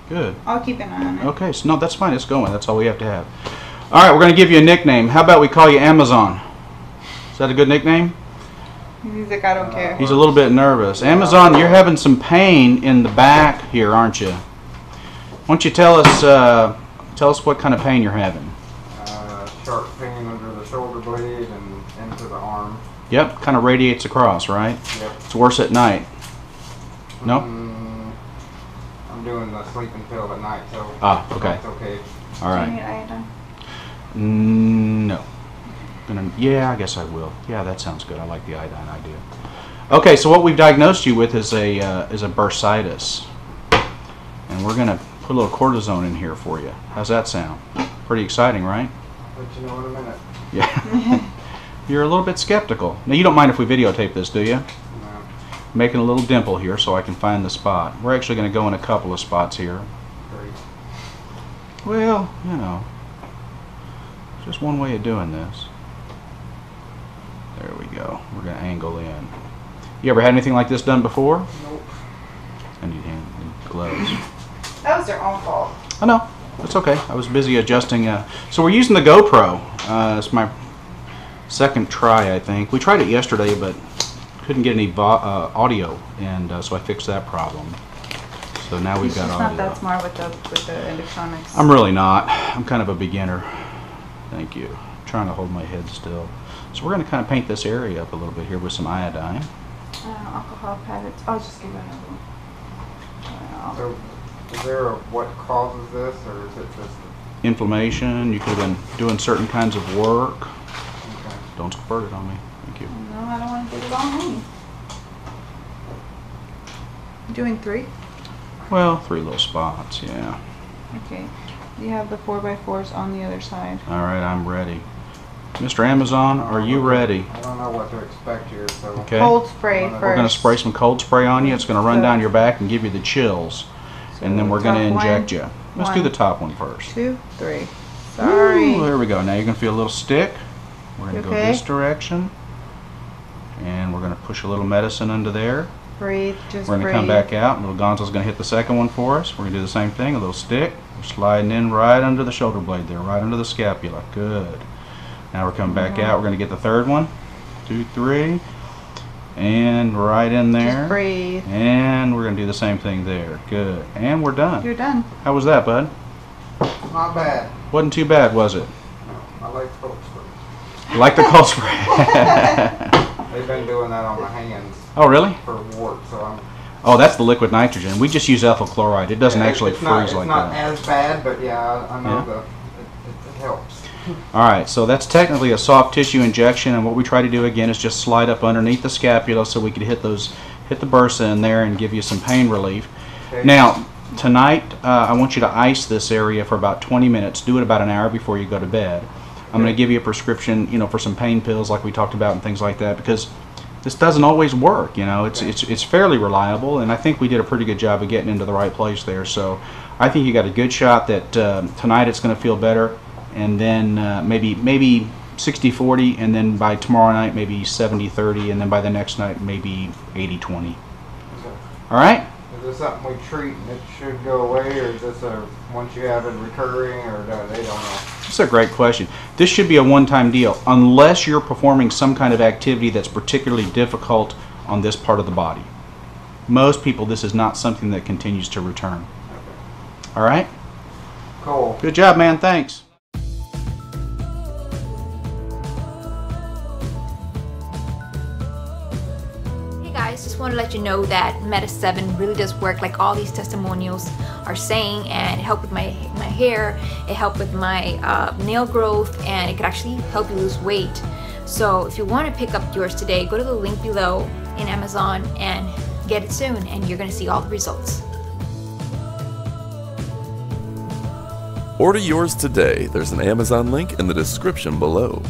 Good. I'll keep an eye on it. Okay, so no, that's fine. It's going. That's all we have to have. All right, we're going to give you a nickname. How about we call you Amazon? Is that a good nickname? He's like, I don't care. He's a little bit nervous. Amazon, you're having some pain in the back here, aren't you? Why don't you tell us what kind of pain you're having? Sharp pain under the shoulder blade and into the arm. Yep, kind of radiates across, right? Yep. It's worse at night. No? I'm doing the sleeping pill at night, so okay. It's okay. All right. Do you need iodine? No. Yeah, I guess I will. Yeah, that sounds good. I like the iodine idea. Okay, so what we've diagnosed you with is a bursitis, and we're gonna put a little cortisone in here for you. How's that sound? Pretty exciting, right? I'll let you know in a minute. Yeah. You're a little bit skeptical. Now, you don't mind if we videotape this, do you? No. Making a little dimple here so I can find the spot. We're actually going to go in a couple of spots here. Great. Well, you know, just one way of doing this. There we go. We're going to angle in. You ever had anything like this done before? Nope. I need gloves. That was their own fault. I know. It's okay. I was busy adjusting. So we're using the GoPro. It's my second try, I think. We tried it yesterday, but couldn't get any audio, and so I fixed that problem. So now we've got audio. He's not that smart with the electronics. I'm really not. I'm kind of a beginner. Thank you. I'm trying to hold my head still. So we're going to kind of paint this area up a little bit here with some iodine. Alcohol pads. I'll just give it another one. So, is there what causes this, or is it just Inflammation. You could have been doing certain kinds of work. okay? Don't squirt it on me. Thank you. No, I don't want to get it on me. You doing 3? Well, 3 little spots, yeah. Okay. You have the 4x4s on the other side. All right, I'm ready. Mr. Amazon, are you ready? I don't know what to expect here, so. Okay. Cold spray first. We're going to spray some cold spray on you. It's going to run down your back and give you the chills. And then we're going to inject you. Let's do the top one first. 2, 3. Sorry. Ooh, there we go. Now you're going to feel a little stick. We're going to go Okay. this direction. And we're going to push a little medicine under there. Breathe, just We're going to breathe. come back out. Little Gonzo's going to hit the second one for us. We're going to do the same thing. A little stick. We're sliding in right under the shoulder blade there, right under the scapula. Good. Now we're coming back out. We're going to get the third one. 2, 3. And right in there. Just breathe. And we're going to do the same thing there. Good. And we're done. You're done. How was that, bud? Not bad. Wasn't too bad, was it? No, I like cold spray. You like the cold spray? They've been doing that on my hands Oh, really? for warts, so I'm. Oh, that's the liquid nitrogen. We just use ethyl chloride. It doesn't Yeah, actually it's freeze not, like it's not that. as bad, but yeah, I know Yeah. it helps. All right, so that's technically a soft tissue injection, and what we try to do again is just slide up underneath the scapula so we could hit the bursa in there and give you some pain relief. Okay. Now, tonight I want you to ice this area for about 20 minutes. Do it about an hour before you go to bed. I'm going to give you a prescription, you know, for some pain pills like we talked about and things like that, because this doesn't always work. You know, it's fairly reliable, and I think we did a pretty good job of getting into the right place there. So I think you got a good shot that tonight it's going to feel better. And then maybe 60-40, and then by tomorrow night maybe 70-30, and then by the next night maybe 80-20. All right? Is this something we treat and it should go away, or is this once you have it recurring, or they don't know? That's a great question. This should be a one-time deal, unless you're performing some kind of activity that's particularly difficult on this part of the body. Most people, this is not something that continues to return. Okay. All right? Cool. Good job, man. Thanks. Just want to let you know that Meta 7 really does work like all these testimonials are saying, and it helped with my hair, it helped with my nail growth, and it could actually help you lose weight. So if you want to pick up yours today, go to the link below in Amazon and get it soon, and you're going to see all the results. Order yours today. There's an Amazon link in the description below.